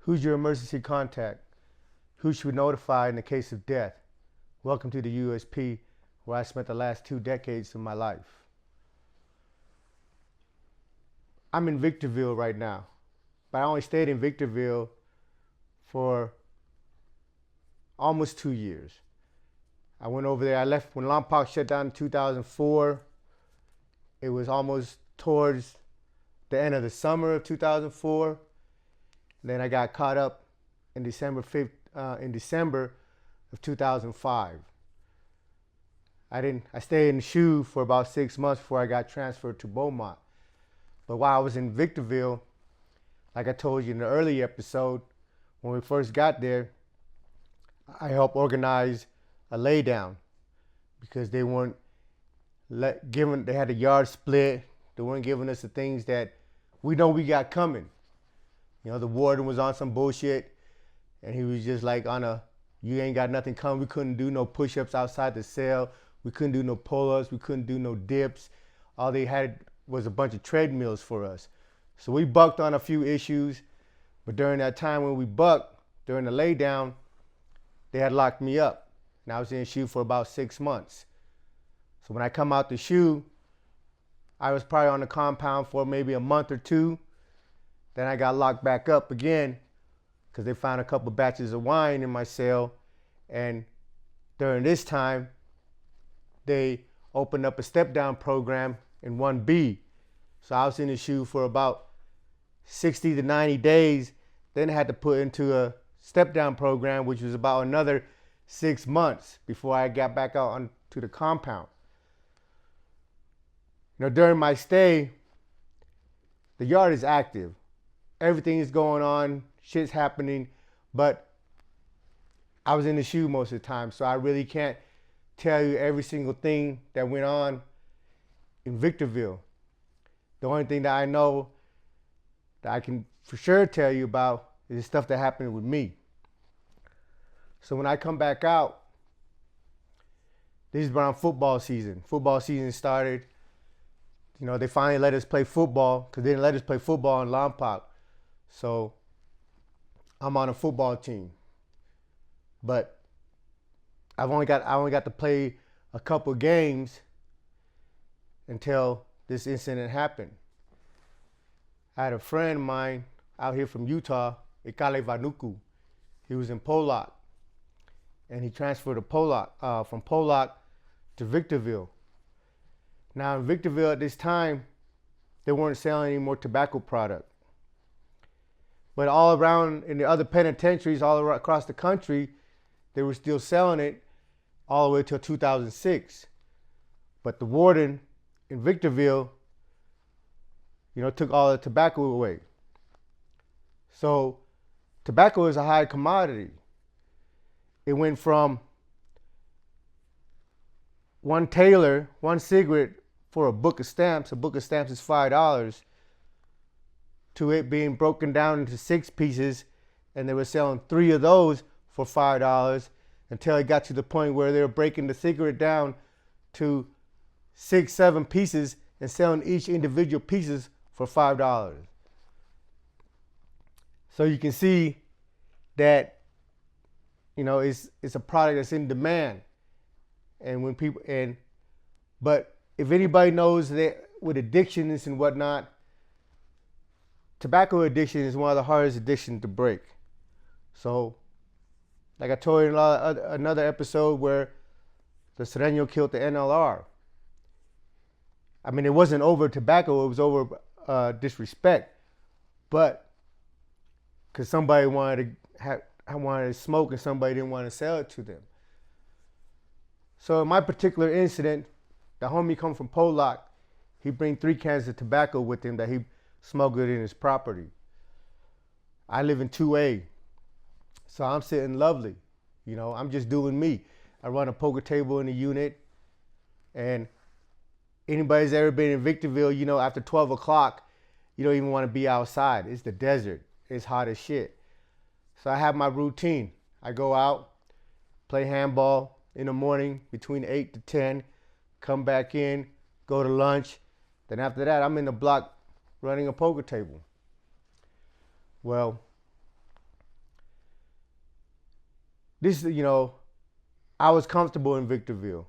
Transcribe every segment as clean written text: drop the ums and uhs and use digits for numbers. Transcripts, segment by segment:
Who's your emergency contact? Who should we notify in the case of death? Welcome to the USP, where I spent the last 2 decades of my life. I'm in Victorville right now, but I only stayed in Victorville for almost 2 years. I went over there. I left when Lompoc shut down in 2004. It was almost towards the end of the summer of 2004. Then I got caught up in December of 2005. I stayed in the SHU for about 6 months before I got transferred to Beaumont. But while I was in Victorville, like I told you in the earlier episode, when we first got there, I helped organize a laydown because they weren't they had a yard split. They weren't giving us the things that we know we got coming. You know, the warden was on some bullshit and he was just like you ain't got nothing coming. We couldn't do no push-ups outside the cell. We couldn't do no pull-ups. We couldn't do no dips. All they had was a bunch of treadmills for us. So we bucked on a few issues, but during that time when we bucked, during the laydown, they had locked me up. And I was in the SHU for about 6 months. So when I come out the SHU, I was probably on the compound for maybe a month or two. Then I got locked back up again because they found a couple batches of wine in my cell. And during this time, they opened up a step-down program in 1B. So I was in the SHU for about 60 to 90 days. Then I had to put into a step-down program, which was about another 6 months before I got back out onto the compound. You know, during my stay, the yard is active. Everything is going on, shit's happening, but I was in the SHU most of the time, so I really can't tell you every single thing that went on in Victorville. The only thing that I know that I can for sure tell you about is the stuff that happened with me. So when I come back out, this is around football season. Football season started. You know, they finally let us play football because they didn't let us play football in Lompoc. So I'm on a football team. But I only got to play a couple games until this incident happened. I had a friend of mine out here from Utah, Ikale Vanuku. He was in Pollock. And he transferred to from Pollock to Victorville. Now in Victorville at this time, they weren't selling any more tobacco product. But all around in the other penitentiaries all across the country, they were still selling it all the way till 2006. But the warden in Victorville, you know, took all the tobacco away. So tobacco is a high commodity. It went from one cigarette for a book of stamps is $5, to it being broken down into 6 pieces, and they were selling 3 of those for $5 until it got to the point where they were breaking the cigarette down to 6, 7 pieces and selling each individual pieces for $5. So you can see that, you know, it's a product that's in demand. And when people, but if anybody knows that with addictions and whatnot, tobacco addiction is one of the hardest addictions to break. So, like I told you in another episode where the Sereno killed the NLR. I mean, it wasn't over tobacco, it was over disrespect. But, because somebody I wanted to smoke and somebody didn't want to sell it to them. So in my particular incident, the homie come from Pollock. He bring 3 cans of tobacco with him that he smuggled in his property. I live in 2A, so I'm sitting lovely. You know, I'm just doing me. I run a poker table in the unit, and anybody's ever been in Victorville, you know, after 12 o'clock, you don't even want to be outside. It's the desert. It's hot as shit. So I have my routine. I go out, play handball in the morning between 8 to 10, come back in, go to lunch. Then after that, I'm in the block running a poker table. Well, I was comfortable in Victorville.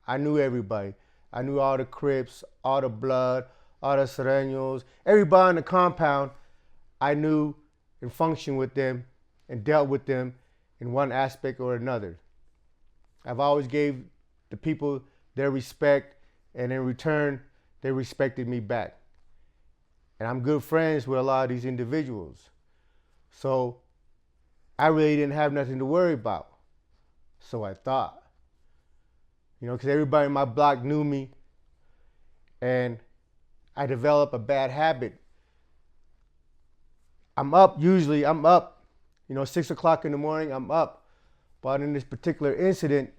I knew everybody. I knew all the Crips, all the Blood, all the Serenos, everybody in the compound. I knew and functioned with them and dealt with them in one aspect or another. I've always gave the people their respect, and in return, they respected me back. And I'm good friends with a lot of these individuals. So I really didn't have nothing to worry about. So I thought, because everybody in my block knew me, and I developed a bad habit. I'm up, 6 o'clock in the morning, I'm up. But in this particular incident,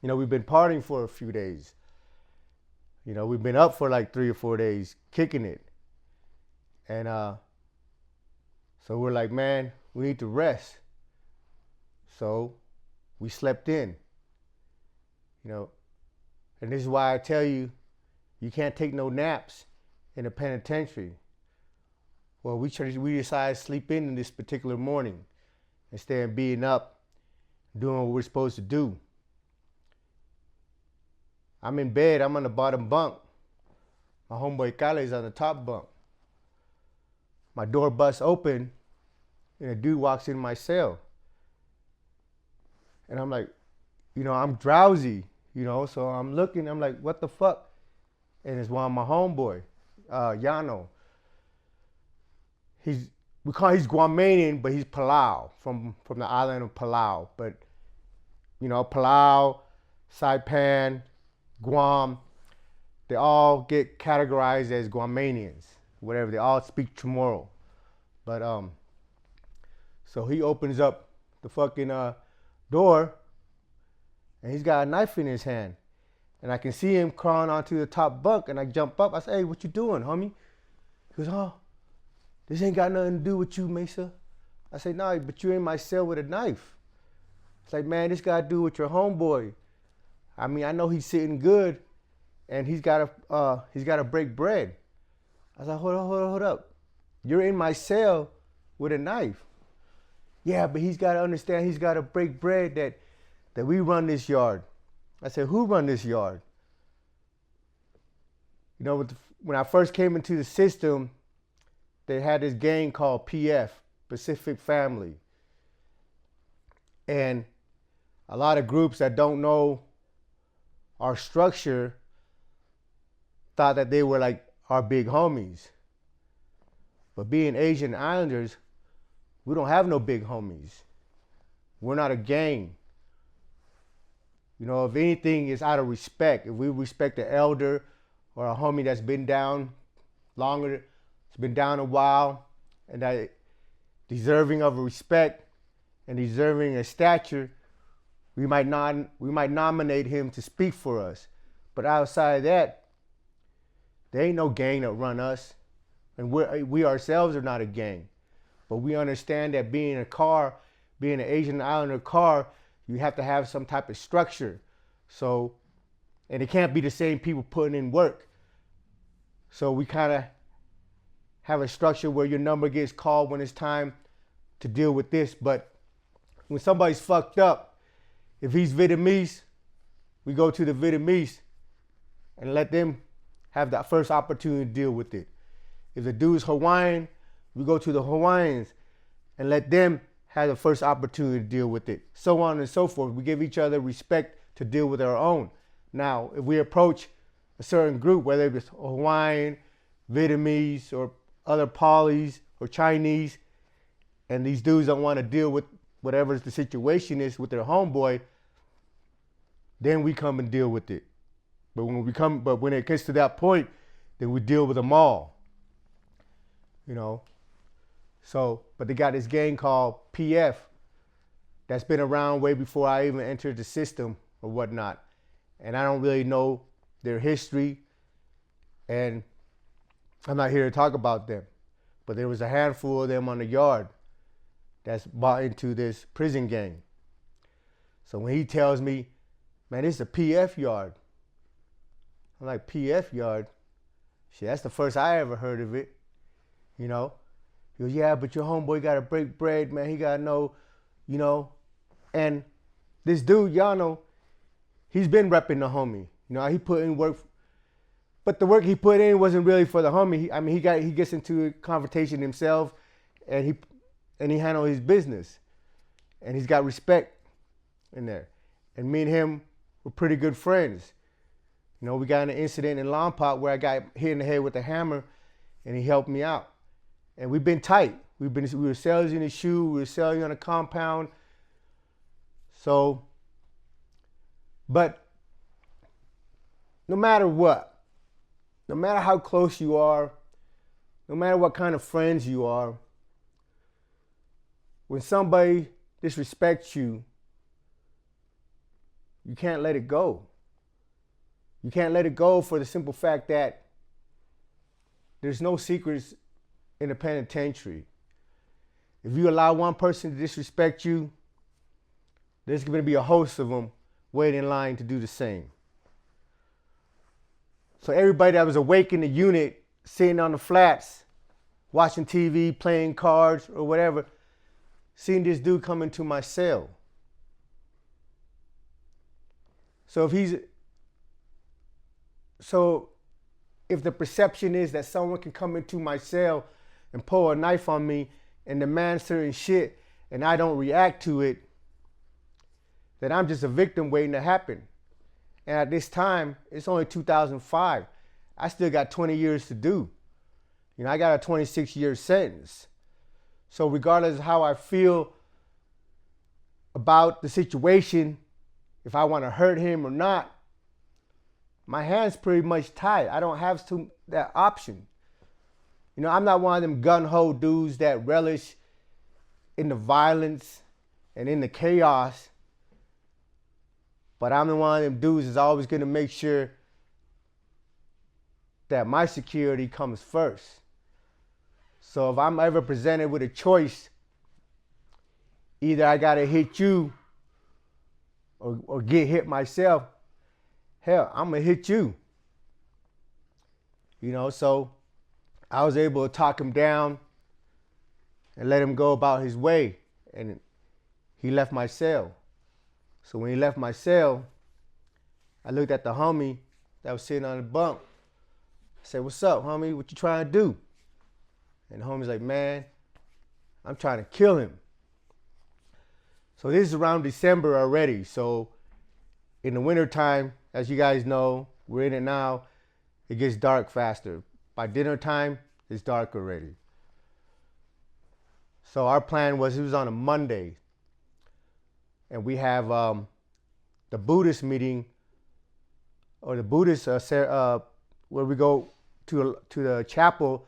we've been partying for a few days. We've been up for like 3 or 4 days, kicking it. And so we're like, man, we need to rest. So we slept in, and this is why I tell you, you can't take no naps in a penitentiary. Well, we decided to sleep in this particular morning instead of being up, doing what we're supposed to do. I'm in bed, I'm on the bottom bunk. My homeboy Kale's on the top bunk. My door busts open and a dude walks in my cell. And I'm like, I'm drowsy, so I'm looking, I'm like, what the fuck? And it's one of my homeboy, Yano. He's Guamanian, but he's Palau, from the island of Palau. But, Palau, Saipan, Guam, they all get categorized as Guamanians, whatever. They all speak Chamorro. But, so he opens up the fucking door, and he's got a knife in his hand. And I can see him crawling onto the top bunk, and I jump up. I say, hey, what you doing, homie? He goes, oh, this ain't got nothing to do with you, Mesa. I say, nah, but you in my cell with a knife. It's like, man, this got to do with your homeboy. I mean, I know he's sitting good, and he's got to break bread. I was like, hold up. You're in my cell with a knife. Yeah, but he's got to understand he's got to break bread that we run this yard. I said, who run this yard? When I first came into the system, they had this gang called PF, Pacific Family. And a lot of groups that don't know our structure thought that they were like our big homies. But being Asian Islanders, we don't have no big homies. We're not a gang. If anything, it's out of respect. If we respect the elder or a homie that's been down longer, it's been down a while, and that deserving of respect and deserving of stature, we might nominate him to speak for us. But outside of that, there ain't no gang that run us, and we ourselves are not a gang. But we understand that being an Asian Islander car, you have to have some type of structure. So, and it can't be the same people putting in work. So we kind of have a structure where your number gets called when it's time to deal with this. But when somebody's fucked up, if he's Vietnamese, we go to the Vietnamese and let them have that first opportunity to deal with it. If the dude's Hawaiian, we go to the Hawaiians and let them have the first opportunity to deal with it. So on and so forth. We give each other respect to deal with our own. Now, if we approach a certain group, whether it's Hawaiian, Vietnamese, or other Polys or Chinese, and these dudes don't want to deal with whatever the situation is with their homeboy, then we come and deal with it. But when it gets to that point, then we deal with them all. So, but they got this gang called PF that's been around way before I even entered the system or whatnot. And I don't really know their history, and I'm not here to talk about them. But there was a handful of them on the yard that's bought into this prison gang. So when he tells me, man, this is a PF yard, I'm like, PF yard? Shit, that's the first I ever heard of it, He goes, yeah, but your homeboy got to break bread, man. He got to know, And this dude, y'all know, he's been repping the homie. You know, he put in work, but the work he put in wasn't really for the homie. He gets into a confrontation himself, and he handled his business, and he's got respect in there. And me and him were pretty good friends. You know, we got in an incident in Lompoc where I got hit in the head with a hammer, and he helped me out. And we've been tight. We were sellers in the shoe. We were selling on a compound. So, but no matter what, no matter how close you are, no matter what kind of friends you are, when somebody disrespects you, you can't let it go. You can't let it go for the simple fact that there's no secrets in the penitentiary. If you allow one person to disrespect you, there's going to be a host of them waiting in line to do the same. So everybody that was awake in the unit, sitting on the flats, watching TV, playing cards or whatever, seen this dude come into my cell. So if the perception is that someone can come into my cell and pull a knife on me and demand certain shit and I don't react to it, then I'm just a victim waiting to happen. And at this time, it's only 2005. I still got 20 years to do. You know, I got a 26-year sentence. So regardless of how I feel about the situation, if I want to hurt him or not, my hand's pretty much tied. I don't have that option. You know, I'm not one of them gun-ho dudes that relish in the violence and in the chaos. But I'm the one of them dudes that's always going to make sure that my security comes first. So if I'm ever presented with a choice, either I got to hit you or get hit myself, hell, I'm going to hit you. You know, so I was able to talk him down and let him go about his way. And he left my cell. So when he left my cell, I looked at the homie that was sitting on the bunk. I said, "What's up, homie? What you trying to do?" And the homie's like, "Man, I'm trying to kill him." So this is around December already. So in the wintertime, as you guys know, we're in it now, it gets dark faster. By dinner time, it's dark already. So our plan was, it was on a Monday. And we have the Buddhist meeting, or the Buddhist, where we go to the chapel,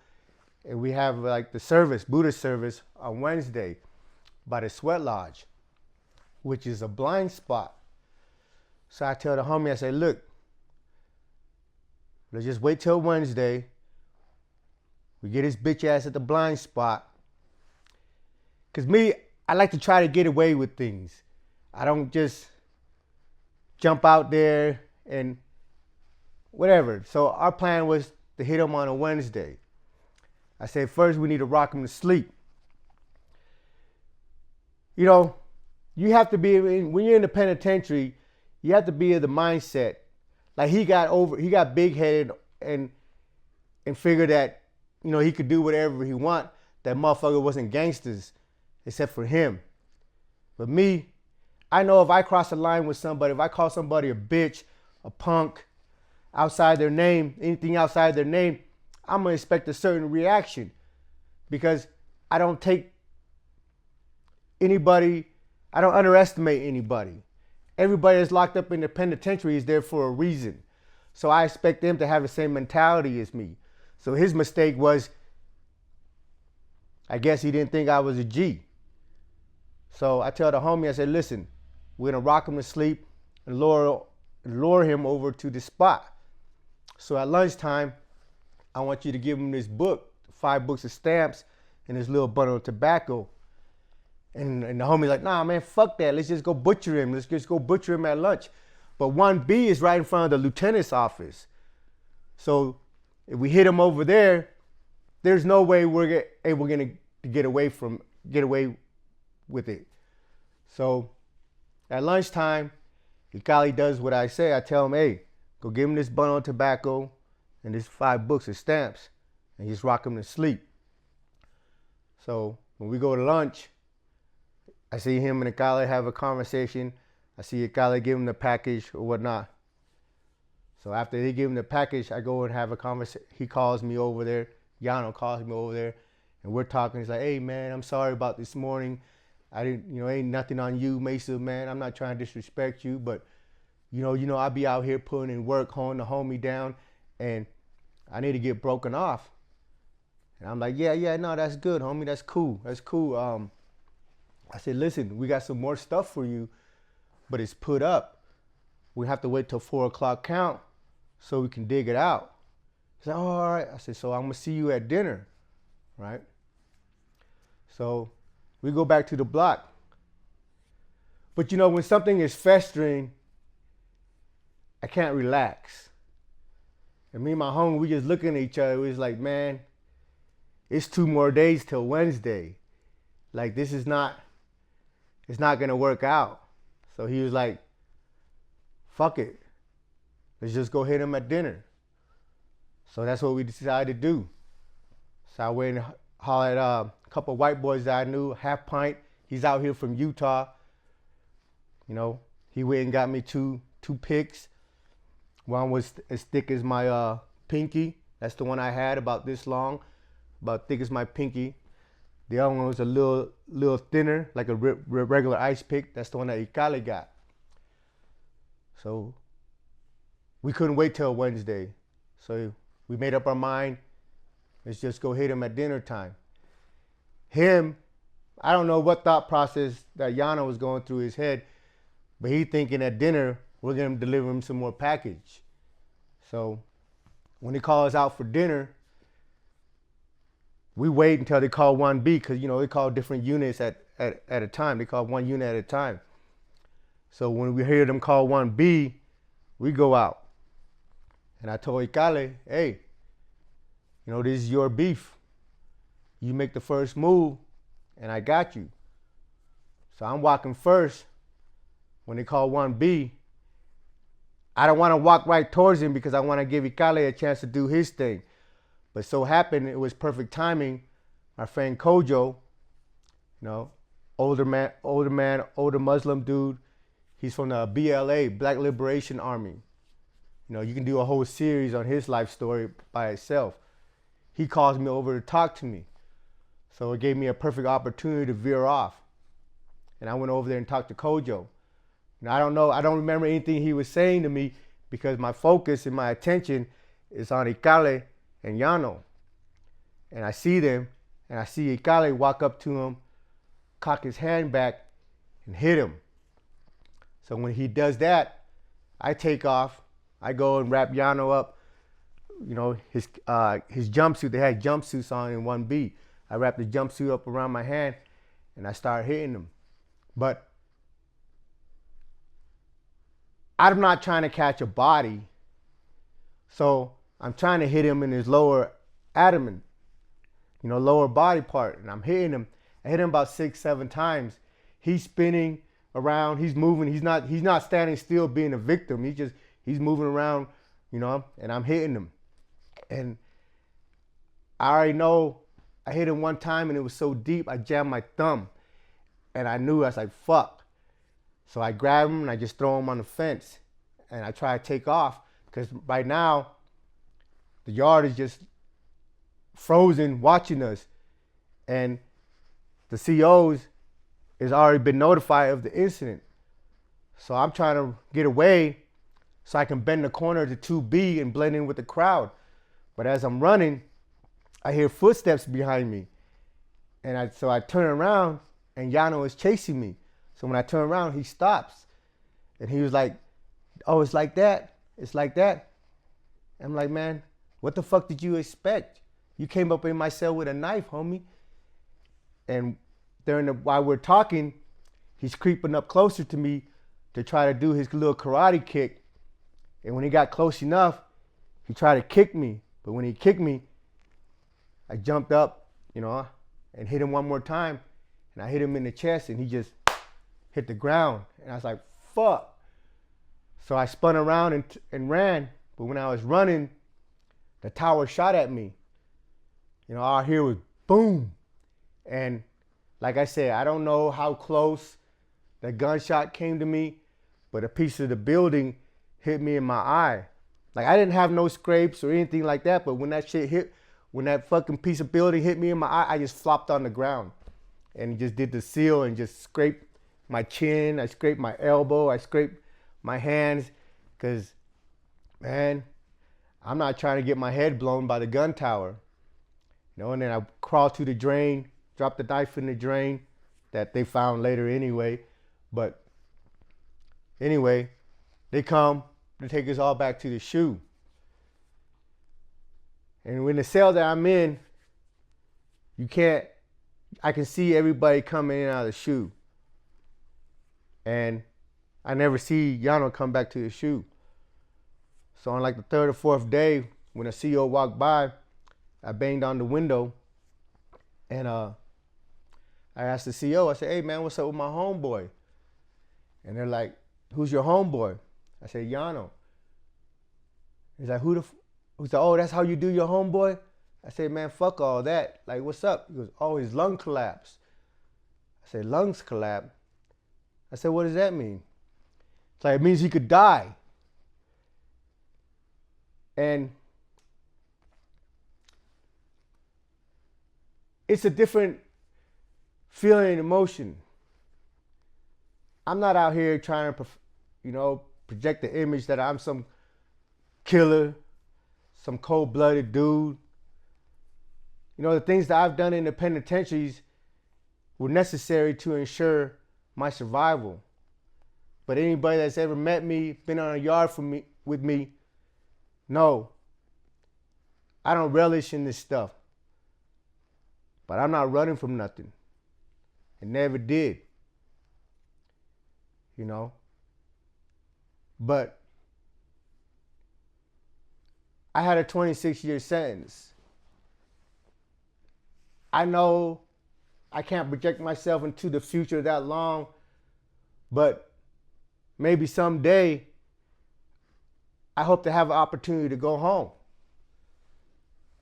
and we have like the service, Buddhist service, on Wednesday by the Sweat Lodge, which is a blind spot. So I tell the homie, I say, "Look, let's just wait till Wednesday. We get his bitch ass at the blind spot." Because me, I like to try to get away with things. I don't just jump out there and whatever. So our plan was to hit him on a Wednesday. I said, first we need to rock him to sleep. You know, you have to be, when you're in the penitentiary, you have to be in the mindset. Like he got big-headed and figured that, you know, he could do whatever he want. That motherfucker wasn't gangsters except for him. But me, I know if I cross a line with somebody, if I call somebody a bitch, a punk, outside their name, anything outside their name, I'm gonna expect a certain reaction, because I don't take anybody, I don't underestimate anybody. Everybody that's locked up in the penitentiary is there for a reason. So I expect them to have the same mentality as me. So his mistake was, I guess he didn't think I was a G. So I tell the homie, I said, "Listen, we're gonna rock him to sleep and lure him over to the spot. So at lunchtime, I want you to give him this book, 5 books of stamps, and this little bundle of tobacco." And the homie's like, "Nah, man, fuck that. Let's just go butcher him. Let's just go butcher him at lunch." But 1B is right in front of the lieutenant's office. So if we hit him over there, there's no way we're able to get away with it. So At lunchtime, Ikali does what I say. I tell him, hey, go give him this bundle of tobacco and this 5 books of stamps, and just rock him to sleep. So when we go to lunch, I see him and Ikali have a conversation. I see Ikali give him the package or whatnot. So after they give him the package, I go and have a conversation. He calls me over there. Yano calls me over there, and we're talking. He's like, hey, man, I'm sorry about this morning. I didn't, ain't nothing on you, Mesa, man. I'm not trying to disrespect you, but, I be out here putting in work, holding the homie down, and I need to get broken off. And I'm like, yeah, no, that's good, homie. That's cool. I said, listen, we got some more stuff for you, but it's put up. We have to wait till 4 o'clock count so we can dig it out. He said, oh, all right. I said, so I'm going to see you at dinner, right? So we go back to the block. But when something is festering, I can't relax. And me and my homie, we just looking at each other. We was like, man, it's 2 more days till Wednesday. Like, it's not going to work out. So he was like, fuck it. Let's just go hit him at dinner. So that's what we decided to do. So I went and hollered at a couple of white boys that I knew, Half Pint. He's out here from Utah. He went and got me two picks. One was as thick as my pinky. That's the one I had, about this long, about thick as my pinky. The other one was a little thinner, like a regular ice pick. That's the one that Ikali got. So we couldn't wait till Wednesday. So we made up our mind, let's just go hit him at dinner time. Him, I don't know what thought process that Yana was going through his head, but he thinking at dinner, we're going to deliver him some more package. So when he calls out for dinner, we wait until they call 1B, because, they call different units at a time. They call one unit at a time. So when we hear them call 1B, we go out. And I told Ikali, hey, this is your beef. You make the first move, and I got you. So I'm walking first. When they call 1B, I don't want to walk right towards him because I want to give Ikali a chance to do his thing. But so happened, it was perfect timing. My friend Kojo, older Muslim dude. He's from the BLA, Black Liberation Army. You can do a whole series on his life story by itself. He calls me over to talk to me. So it gave me a perfect opportunity to veer off. And I went over there and talked to Kojo. I don't remember anything he was saying to me because my focus and my attention is on Ikali and Yano. And I see them, and I see Ikali walk up to him, cock his hand back, and hit him. So when he does that, I take off. I go and wrap Yano up. His jumpsuit, they had jumpsuits on in 1B. I wrapped the jumpsuit up around my hand, and I started hitting him. But I'm not trying to catch a body, so I'm trying to hit him in his lower abdomen, lower body part, and I'm hitting him. I hit him about 6-7 times. He's spinning around, he's moving, he's not standing still being a victim. He's moving around, and I'm hitting him. And I already know I hit him one time and it was so deep, I jammed my thumb. And I knew, I was like, fuck. So I grab him and I just throw him on the fence. And I try to take off because right now, the yard is just frozen watching us. And the COs has already been notified of the incident. So I'm trying to get away so I can bend the corner to 2B and blend in with the crowd. But as I'm running, I hear footsteps behind me. And so I turn around and Yano is chasing me. So when I turn around, he stops. And he was like, oh, it's like that? It's like that? I'm like, man, what the fuck did you expect? You came up in my cell with a knife, homie. And while we're talking, he's creeping up closer to me to try to do his little karate kick. And when he got close enough, he tried to kick me. But when he kicked me, I jumped up, and hit him one more time. And I hit him in the chest, and he just hit the ground. And I was like, fuck. So I spun around and ran. But when I was running, the tower shot at me. You know, all I hear was boom. And like I said, I don't know how close the gunshot came to me, but a piece of the building hit me in my eye. Like, I didn't have no scrapes or anything like that, but when that shit hit, when that fucking piece of building hit me in my eye, I just flopped on the ground and just did the seal and just scraped my chin. I scraped my elbow. I scraped my hands because, man, I'm not trying to get my head blown by the gun tower. You know, and then I crawled to the drain, dropped the knife in the drain that they found later anyway. But anyway, they come to take us all back to the SHU. And when the cell that I'm in, I can see everybody coming in and out of the SHU. And I never see Yano come back to the SHU. So on like the third or fourth day, when a CO walked by, I banged on the window and I asked the CO, I said, hey man, what's up with my homeboy? And they're like, who's your homeboy? I said, Yano. He's like, he's like, oh, that's how you do your homeboy? I said, man, fuck all that. Like, what's up? He goes, oh, his lung collapsed. I said, lungs collapsed? I said, what does that mean? It's like, it means he could die. And it's a different feeling and emotion. I'm not out here trying to, project the image that I'm some killer, some cold-blooded dude. You know, the things that I've done in the penitentiaries were necessary to ensure my survival. But anybody that's ever met me, been on a yard with me, no, I don't relish in this stuff. But I'm not running from nothing. I never did. You know? But I had a 26-year sentence. I know I can't project myself into the future that long, but maybe someday I hope to have an opportunity to go home.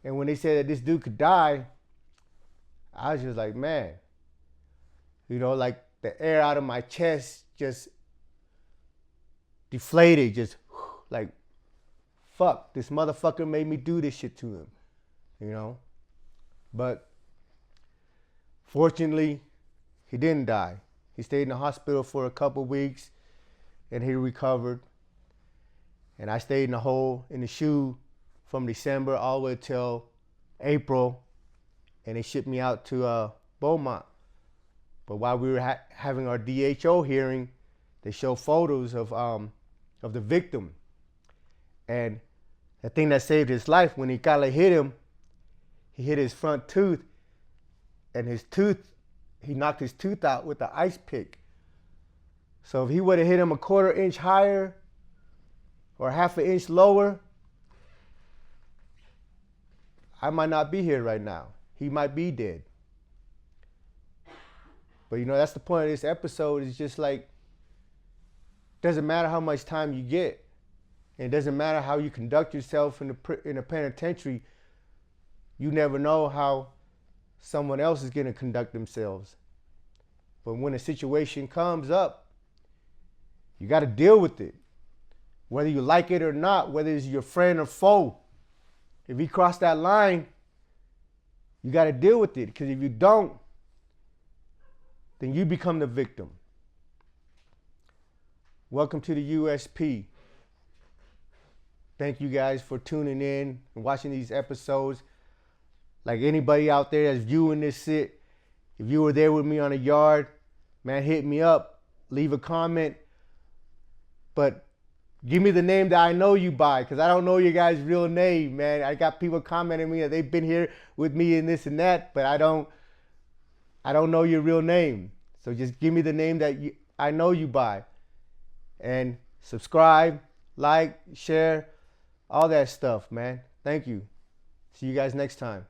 And when they said that this dude could die, I was just like, man, like the air out of my chest just deflated, just like, fuck, this motherfucker made me do this shit to him, But fortunately, he didn't die. He stayed in the hospital for a couple weeks and he recovered. And I stayed in the SHU from December all the way till April, and they shipped me out to Beaumont. But while we were having our DHO hearing, they showed photos of the victim. And the thing that saved his life, when Ikala hit him, he hit his front tooth, and he knocked his tooth out with an ice pick. So if he would have hit him a 1/4 inch higher or 1/2 inch lower, I might not be here right now. He might be dead. But that's the point of this episode. It's just like, doesn't matter how much time you get. And it doesn't matter how you conduct yourself in a penitentiary. You never know how someone else is going to conduct themselves. But when a situation comes up, you got to deal with it. Whether you like it or not, whether it's your friend or foe. If he crossed that line, you got to deal with it. Because if you don't, then you become the victim. Welcome to the USP. Thank you guys for tuning in and watching these episodes. Like anybody out there that's viewing this shit, if you were there with me on a yard, man, hit me up, leave a comment. But give me the name that I know you by, because I don't know your guys' real name, man. I got people commenting me that they've been here with me and this and that, but I don't know your real name. So just give me the name that I know you by. And subscribe, like, share, all that stuff, man. Thank you. See you guys next time.